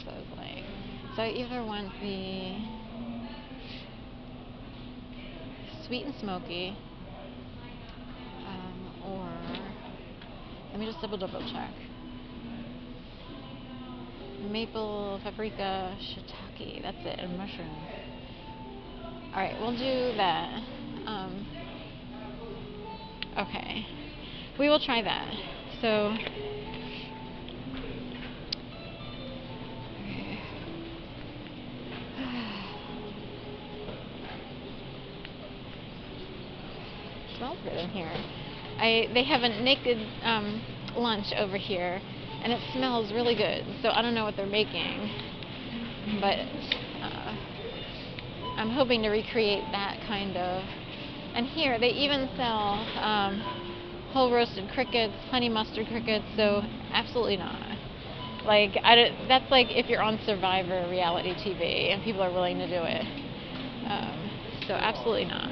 those like. So I either want the sweet and smoky, or let me just double check. Maple, paprika, shiitake. That's it, and mushrooms. All right, we'll do that. Okay, we will try that. So. Smells good in here. They have a naked lunch over here, and it smells really good. So I don't know what they're making, but I'm hoping to recreate that kind of. And here they even sell whole roasted crickets, honey mustard crickets. So absolutely not. Like that's like if you're on Survivor reality TV and people are willing to do it. So absolutely not.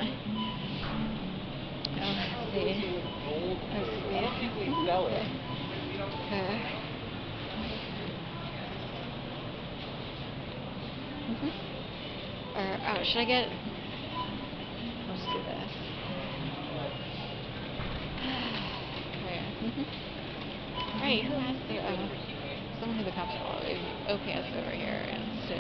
Let's see. Okay. Or should I get? Let's do this. Okay. Right. Who has the? Someone who the cops follow. OPS over here and to.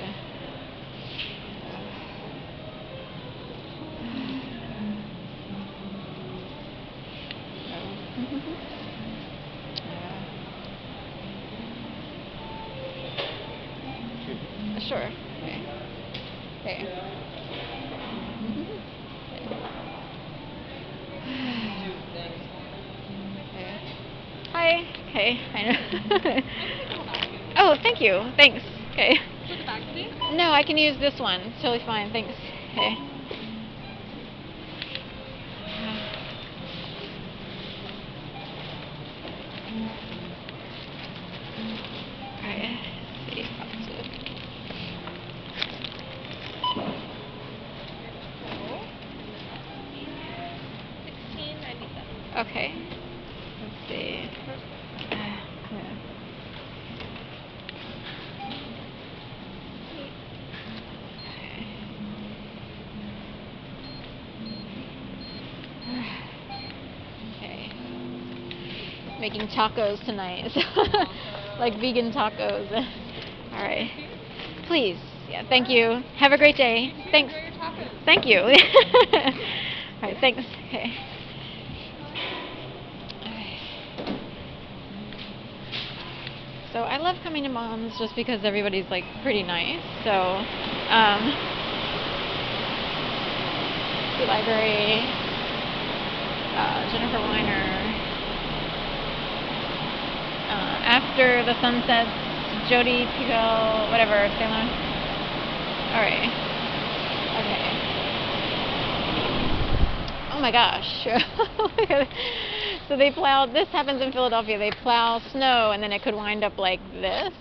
Sure. Okay. Okay. Okay. Hi. Okay. I know. Oh, thank you. Thanks. Okay. No, I can use this one. It's totally fine. Thanks. Okay. Okay. Let's see. Okay. Making tacos tonight. Like vegan tacos. All right. Please. Yeah, thank you. Have a great day. Thanks. Thank you. All right, thanks. Okay. So I love coming to Mom's just because everybody's like pretty nice. So, the library, Jennifer Weiner, after the sunsets, Jody Pico, whatever, Salem. All right. Okay. Oh my gosh. So they plow, this happens in Philadelphia, they plow snow and then it could wind up like this.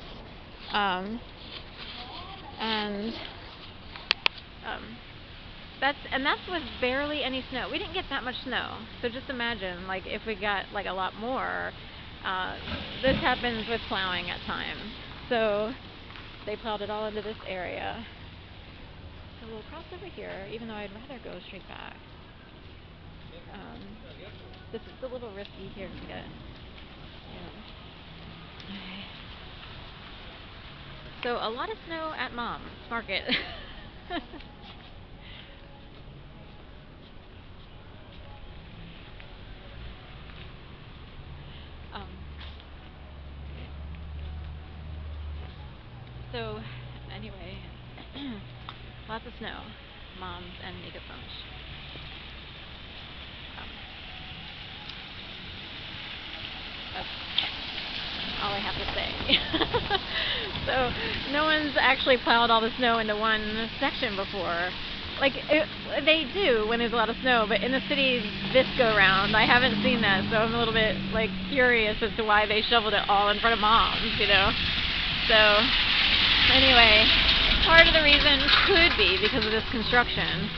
That's with barely any snow. We didn't get that much snow. So just imagine like if we got like a lot more, this happens with plowing at times. So they plowed it all into this area. So we'll cross over here, even though I'd rather go straight back. This is a little risky here to get. So a lot of snow at Mom's Market. So anyway, lots of snow, Mom's and Naked Lunch. That's all I have to say. So no one's actually plowed all the snow into one section before. Like they do when there's a lot of snow, but in the city this go round, I haven't seen that. So I'm a little bit like curious as to why they shoveled it all in front of Mom's, you know. So anyway, part of the reason could be because of this construction.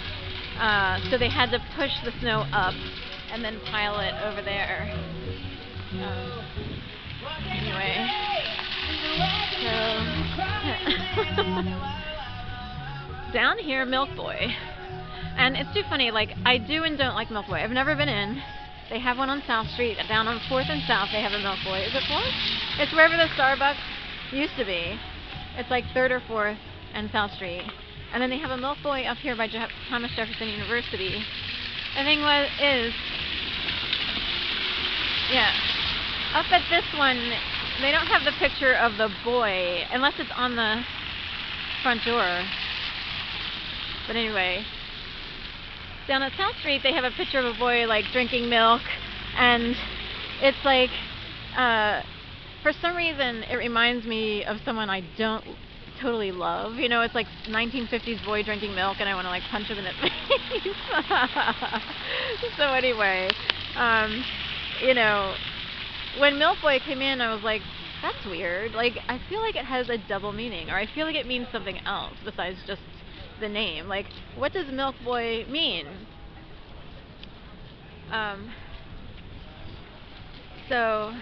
So they had to push the snow up and then pile it over there. Anyway, so Down here, Milk Boy. And it's too funny, like, I do and don't like Milk Boy. I've never been in. They have one on South Street. Down on 4th and South, they have a Milk Boy. Is it 4th? It's wherever the Starbucks used to be. It's like 3rd or 4th and South Street. And then they have a Milk Boy up here by Thomas Jefferson University. The thing is, yeah, up at this one, they don't have the picture of the boy, unless it's on the front door. But anyway, down at South Street, they have a picture of a boy, like, drinking milk, and it's like, for some reason, it reminds me of someone I don't totally love. You know, it's like 1950s boy drinking milk, and I want to, like, punch him in the face. So anyway, you know, when Milk Boy came in, I was like, that's weird. Like, I feel like it has a double meaning, or I feel like it means something else besides just the name. Like, what does Milk Boy mean? So,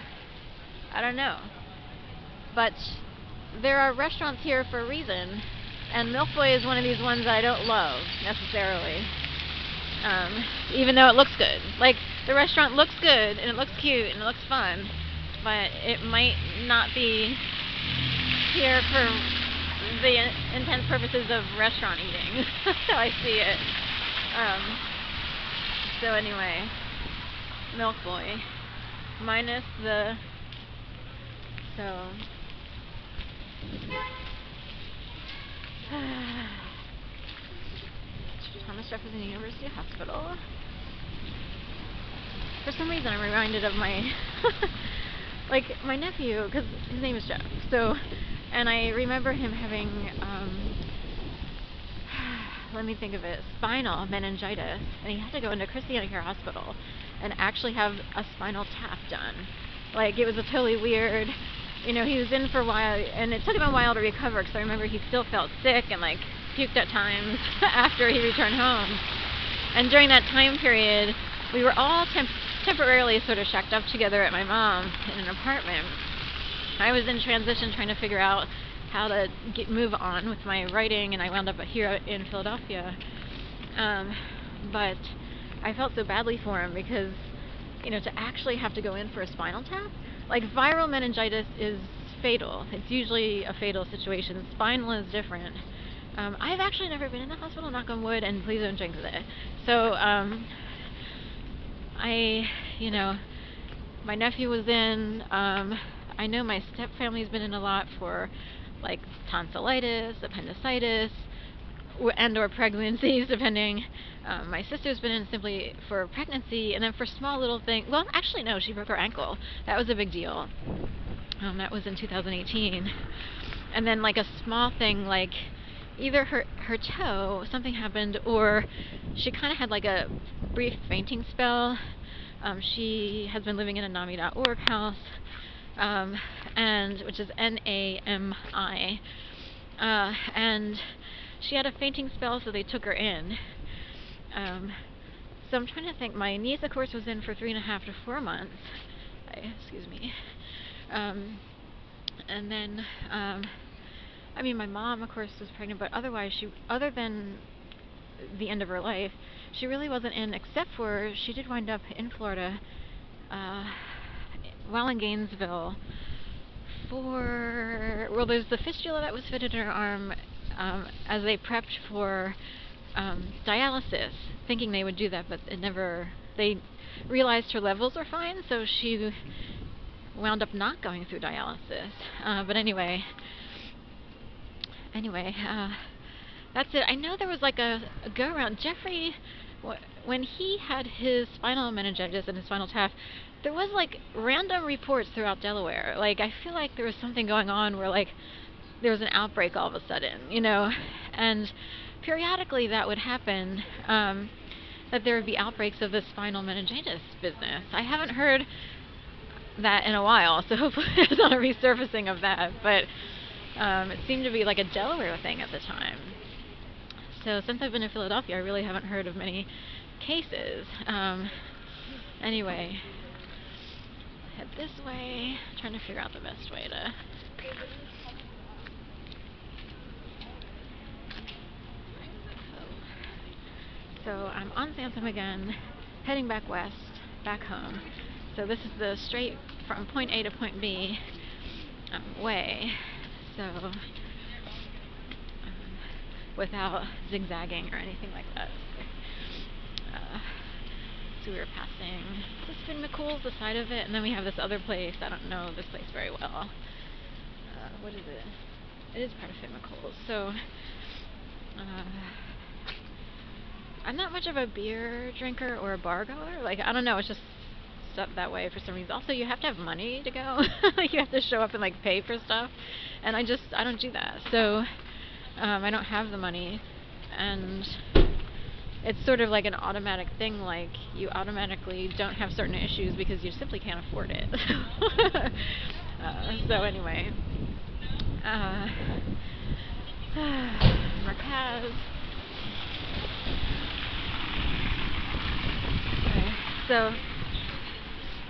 I don't know. But there are restaurants here for a reason, and Milk Boy is one of these ones that I don't love, necessarily. Even though it looks good. Like, the restaurant looks good, and it looks cute, and it looks fun, but it might not be here for the intense purposes of restaurant eating. That's how I see it. So anyway, Milk Boy. Minus the... So... Thomas Jefferson University Hospital. For some reason, I'm reminded of my, like, my nephew, because his name is Jeff. So, and I remember him having, let me think of it, spinal meningitis, and he had to go into Christiana Care Hospital and actually have a spinal tap done. Like, it was a totally weird, you know, he was in for a while, and it took him a while to recover, because I remember he still felt sick and, like, puked at times after he returned home. And during that time period, we were all temporarily sort of shacked up together at my mom's in an apartment. I was in transition trying to figure out how to move on with my writing, and I wound up here in Philadelphia. But I felt so badly for him because, you know, to actually have to go in for a spinal tap, like, viral meningitis is fatal. It's usually a fatal situation. Spinal is different. I've actually never been in the hospital, knock on wood, and please don't jinx it. So, you know, my nephew was in, I know my stepfamily's been in a lot for, like, tonsillitis, appendicitis, and or pregnancies, depending. My sister's been in simply for pregnancy, and then for small little things. Well, actually, no, she broke her ankle. That was a big deal. That was in 2018. And then, like, a small thing, like, either her toe, something happened, or she kind of had, like, a brief fainting spell. She has been living in a NAMI.org house, and which is NAMI, and she had a fainting spell, so they took her in. So I'm trying to think. My niece, of course, was in for 3.5 to 4 months. Excuse me. And then, I mean, my mom, of course, was pregnant, but otherwise, other than the end of her life, she really wasn't in, except for she did wind up in Florida, while in Gainesville, well, there's the fistula that was fitted in her arm, as they prepped for dialysis, thinking they would do that, but they realized her levels were fine, so she wound up not going through dialysis. But anyway, that's it. I know there was like a go-around. Jeffrey, when he had his spinal meningitis and his spinal tap, there was like random reports throughout Delaware. Like, I feel like there was something going on where, like, there was an outbreak all of a sudden, you know, and periodically that would happen, that there would be outbreaks of the spinal meningitis business. I haven't heard that in a while, so hopefully there's not a resurfacing of that, but it seemed to be like a Delaware thing at the time. So since I've been in Philadelphia, I really haven't heard of many cases. Anyway, head this way, trying to figure out the best way to... So I'm on Sansom again, heading back west, back home. So this is the straight from point A to point B way. So without zigzagging or anything like that. So we were passing this Finn McCool's, the side of it, and then we have this other place. I don't know this place very well. What is it? It is part of Finn McCool's. So I'm not much of a beer drinker or a bar goer. Like, I don't know, it's just stuff that way for some reason. Also, you have to have money to go. Like, you have to show up and like pay for stuff, and I don't do that. So I don't have the money, and it's sort of like an automatic thing, like you automatically don't have certain issues because you simply can't afford it. So anyway, Marquez. Okay, so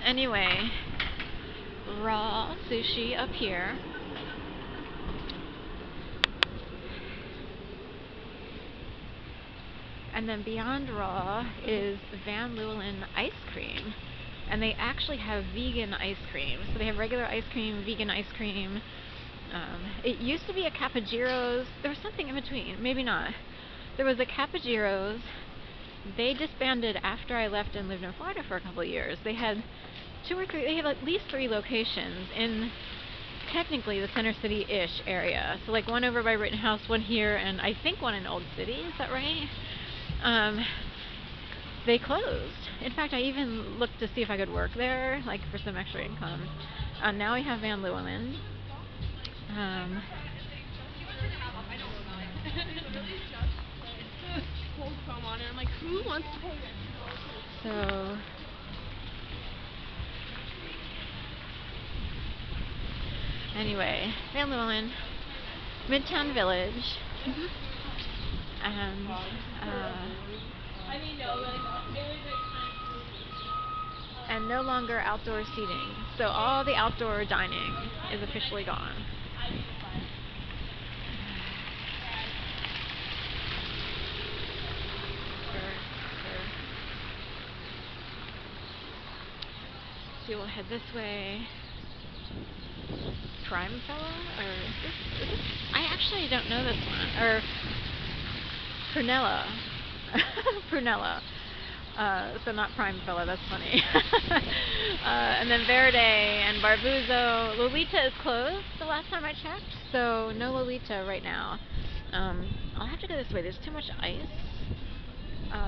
anyway, raw sushi up here. And then beyond raw is Van Leeuwen ice cream. And they actually have vegan ice cream. So they have regular ice cream, vegan ice cream. It used to be a Capagiro's. There was something in between. Maybe not. There was a Capagiro's. They disbanded after I left and lived in Florida for a couple of years. They had they had at least 3 locations in technically the Center City-ish area. So like one over by Rittenhouse, one here, and I think one in Old City. Is that right? They closed. In fact, I even looked to see if I could work there, like for some extra income. Now I have Van Leeuwen. So anyway, Van Leeuwen, Midtown Village, and no longer outdoor seating. So all the outdoor dining is officially gone. So we'll head this way. Prime Fellow? Or is this? I actually don't know this one. Or Prunella. Prunella. So not Prime Fellow, that's funny. And then Verde and Barbuzzo. Lolita is closed the last time I checked, so no Lolita right now. I'll have to go this way. There's too much ice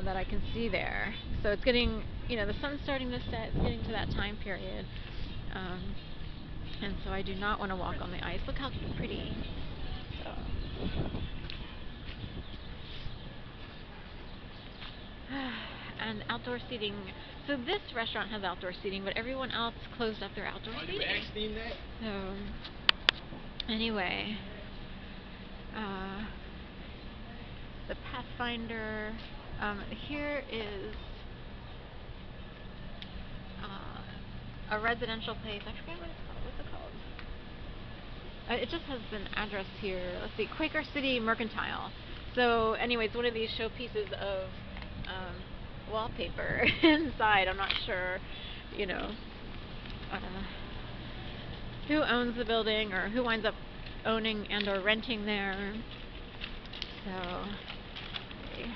that I can see there. So it's getting, the sun's starting to set. It's getting to that time period. And so I do not want to walk on the ice. Look how pretty. So. And outdoor seating. So this restaurant has outdoor seating, but everyone else closed up their outdoor seating. So anyway, the Pathfinder. Here is a residential place. I forget what it's called. What's it called? It just has an address here. Let's see, Quaker City Mercantile. So anyway, it's one of these showpieces of wallpaper inside. I'm not sure, who owns the building or who winds up owning and or renting there. So, okay.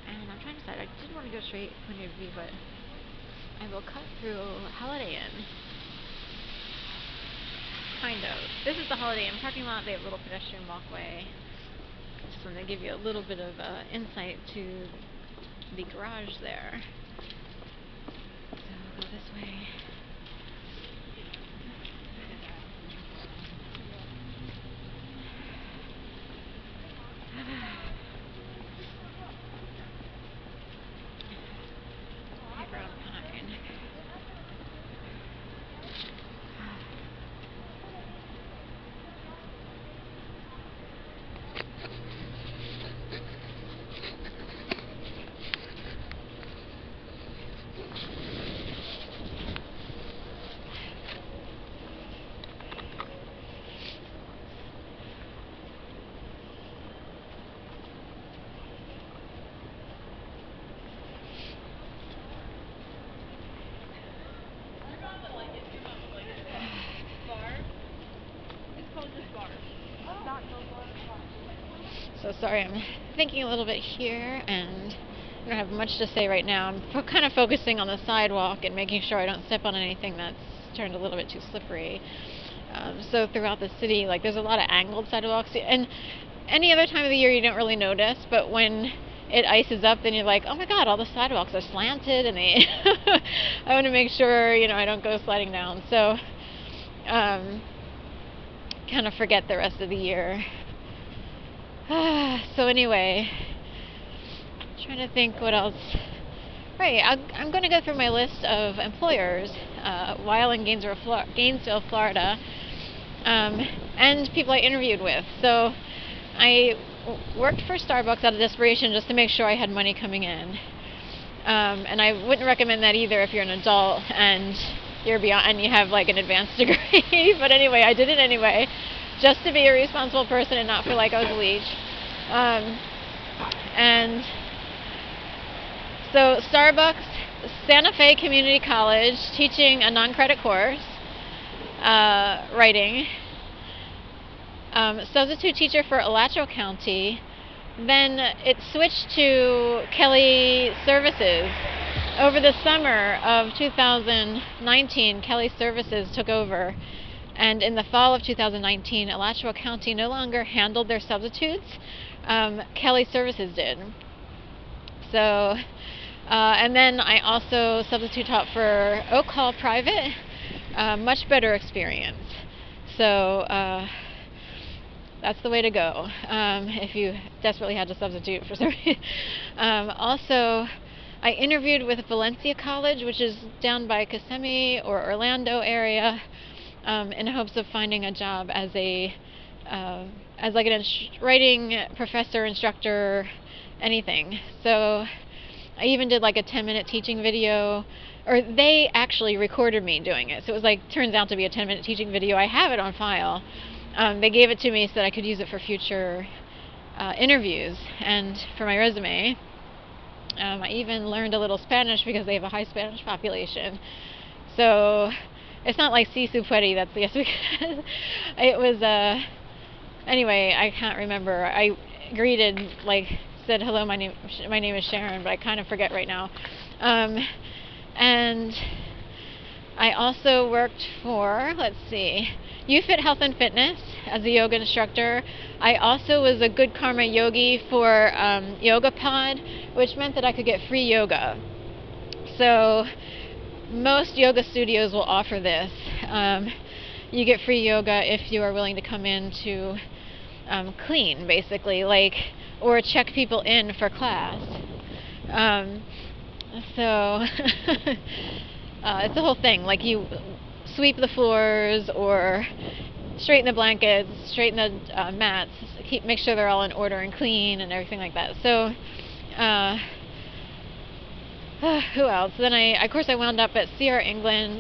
And I'm trying to decide. I didn't want to go straight point of view, but I will cut through Holiday Inn. Kind of. This is the Holiday Inn parking lot. They have a little pedestrian walkway. Just want to give you a little bit of insight to the garage there. So I'll go this way. So sorry, I'm thinking a little bit here, and I don't have much to say right now. I'm kind of focusing on the sidewalk and making sure I don't step on anything that's turned a little bit too slippery. So throughout the city, like, there's a lot of angled sidewalks, and any other time of the year you don't really notice, but when it ices up, then you're like, oh my god, all the sidewalks are slanted, and they I want to make sure, I don't go sliding down. So kind of forget the rest of the year. So anyway, trying to think what else. Right, I'm going to go through my list of employers while in Gainesville, Florida, and people I interviewed with. So I worked for Starbucks out of desperation just to make sure I had money coming in. And I wouldn't recommend that either if you're an adult and you're beyond and you have like an advanced degree. But anyway, I did it anyway, just to be a responsible person and not feel like I was a leech. And so Starbucks, Santa Fe Community College, teaching a non-credit course, writing. Substitute teacher for Alachua County. Then it switched to Kelly Services. Over the summer of 2019, Kelly Services took over, and in the fall of 2019, Alachua County no longer handled their substitutes. Kelly Services did. So, and then I also substitute taught for Oak Hall Private. Much better experience. So, that's the way to go if you desperately had to substitute for some reason. Also, I interviewed with Valencia College, which is down by Kissimmee or Orlando area, in hopes of finding a job as like an writing professor, instructor, anything. So I even did like a 10-minute teaching video, or they actually recorded me doing it. So it was like, turns out to be a 10-minute teaching video. I have it on file. They gave it to me so that I could use it for future interviews and for my resume. I even learned a little Spanish because they have a high Spanish population. So it's not like si su puede, that's yes we can. It was, anyway, I can't remember. I greeted, said hello, my name is Sharon, but I kind of forget right now. And I also worked for, YouFit Health and Fitness as a yoga instructor. I also was a Good Karma yogi for Yoga Pod, which meant that I could get free yoga. So most yoga studios will offer this. You get free yoga if you are willing to come in to clean, basically, or check people in for class. So it's the whole thing. You sweep the floors or straighten the blankets, straighten the mats, make sure they're all in order and clean and everything like that. So who else? Then I wound up at CR England.